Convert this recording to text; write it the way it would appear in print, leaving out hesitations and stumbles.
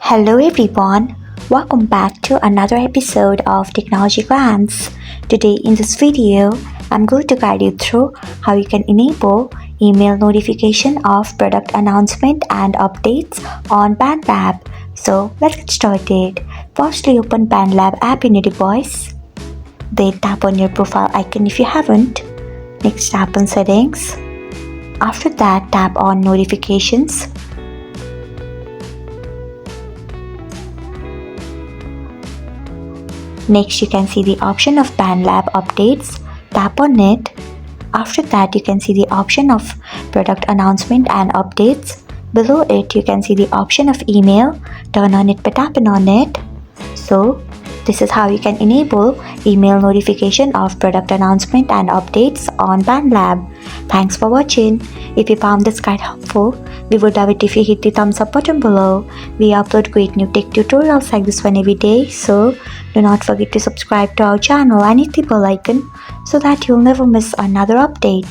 Hello everyone, welcome back to another episode of Technologyglance. Today in this video, I'm going to guide you through how you can enable email notification of product announcement and updates on BandLab. So let's get started. Firstly, open BandLab app in your device. Then tap on your profile icon if you haven't. Next, tap on settings. After that, tap on notifications. Next, you can see the option of BandLab updates. Tap on it. After that, you can see the option of product announcement and updates. Below it, you can see the option of email. Turn on it by tapping on it. So, this is how you can enable email notification of product announcement and updates on BandLab. Thanks for watching. If you found this guide helpful, we would love it if you hit the thumbs up button below. We upload great new tech tutorials like this one every day, so do not forget to subscribe to our channel and hit the bell icon so that you'll never miss another update.